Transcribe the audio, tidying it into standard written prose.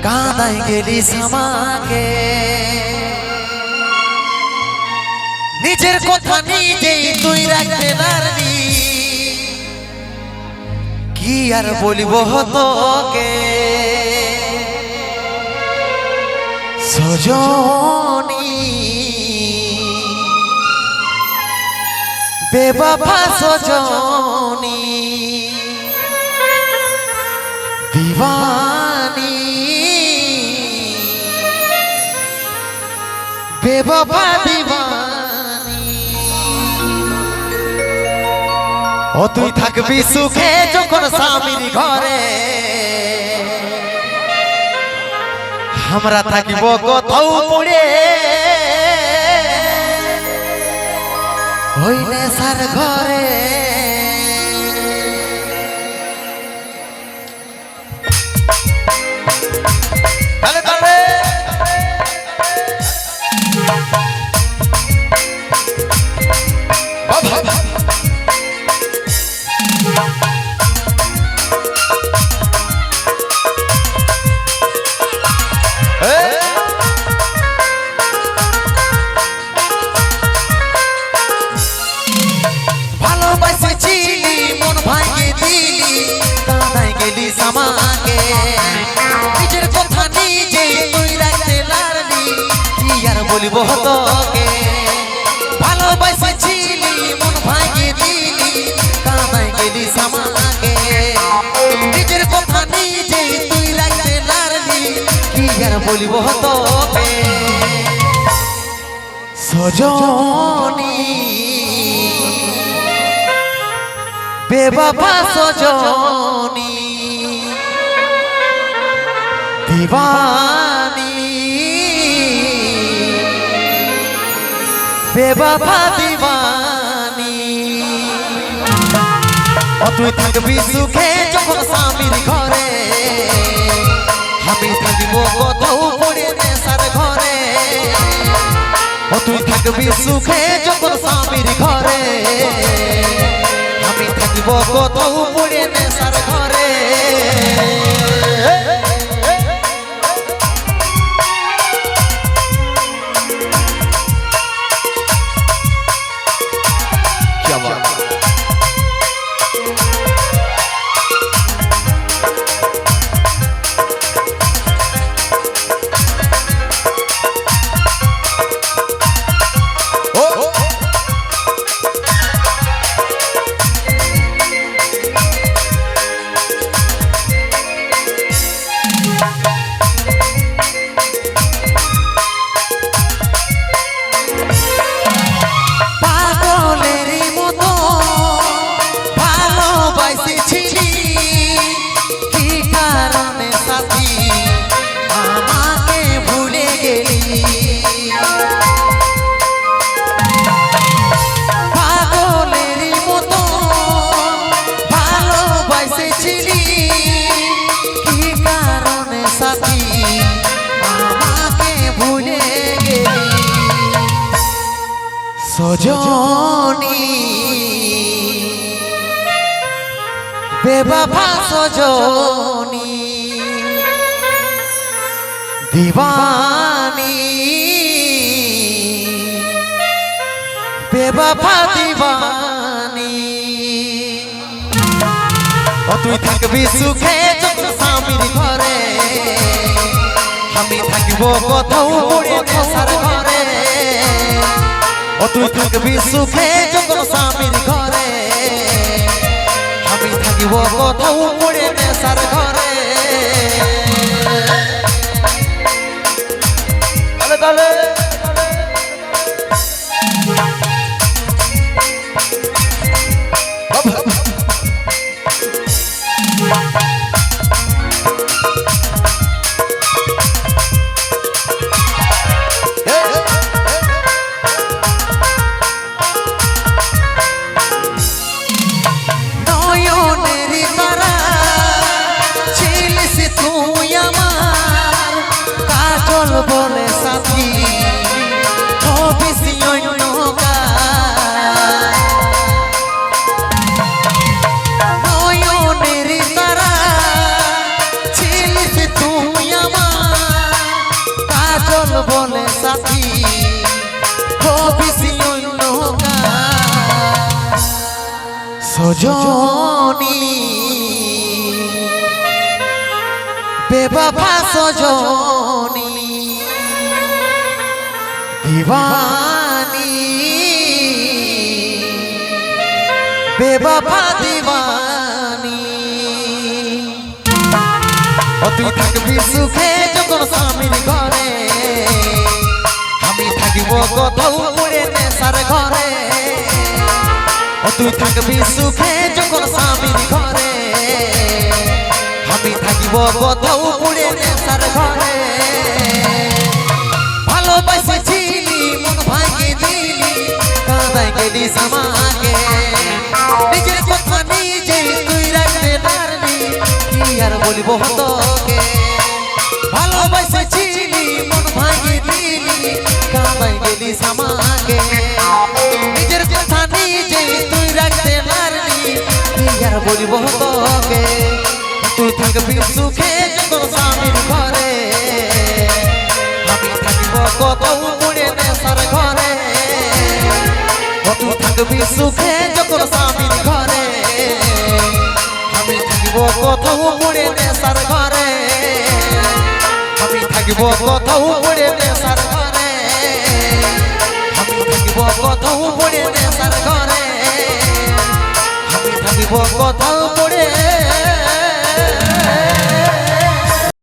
কাঁদাই গেলিস আমাকে নিজের কথা নিজেই তুই রাখতে পারবি কি আর বলিব তোকে সজনী বেবফা সজনী दीवानी बेवफा दीवानी ओ तुई থাকবি সুখে যখন স্বামীর ঘরে আমরা থাকিব কোথাও পড়ে ওই নেশার ঘরে আমাকে নিজের কথা নিজে তুই রাখতে পারবি কি আর বলিব তোকে ভালোবাসেছিলি মন ভাঙিয়ে দিলি কাঁদাই গেলিস আমাকে নিজের কথা নিজে তুই রাখতে পারবি কি আর বলিব তোকে সজনী বেবফা সজনী दीवानी बेवफा दीवानी ओ तुई থাকবি সুখে যখন স্বামীর ঘরে আমি থাকিব কোথাও পড়ে নেশার ঘরে ও তুই থাকবি সুখে যখন স্বামীর ঘরে আমি থাকিব কোথাও পড়ে নেশার ঘরে সজনী বেবফা সজনী दीवानी बेवफा दीवानी ओ তুই থাকবি সুখে যখন স্বামীর ঘরে আমি থাকিব কোথাও পড়ে নেশার ঘরে ও তুই থাকবি সুখে যখন স্বামীর ঘরে আমি থাকিব কোথাও পড়ে নেশার ঘরে তাহলে বলে সাথী সজনী বেবাফা সজনী দিবানী বেবাফা দিবানী ও তুই থাকবি সুখে যখন স্বামীর ঘরে আমি থাকিব কোথাও পড়ে নেশার ঘরে ও তুই থাকবি সুখে যখন স্বামীর ঘরে আমি থাকিব কোথাও পড়ে নেশার ঘরে ভালোবাসেছিলি মন ভাঙে দিলি কাঁদাই গেলি আমাকে নিজের কথা নিজে তুই রাখতে পারবি কি আর বলবো তোকে ভালোবাসেছিলি মন ভাঙে দিলি কাঁদাই গেলি আমাকে নিজের কথা নিজে তুই রাখতে পারবি কি আর বলবো তোকে তুই থাকবি সুখে যখন স্বামীর ঘরে আমি থাকিব কোথাও পড়ে নেশার ঘরে তুই থাকবি সুখে যখন স্বামীর ঘরে আমি থাকিব কোথাও পড়ে নেশার ঘরে আমি থাকিব কোথাও পড়ে নেশার ঘরে আমি থাকিব কোথাও পড়ে নেশার ঘরে আমি থাকিব কোথাও পড়ে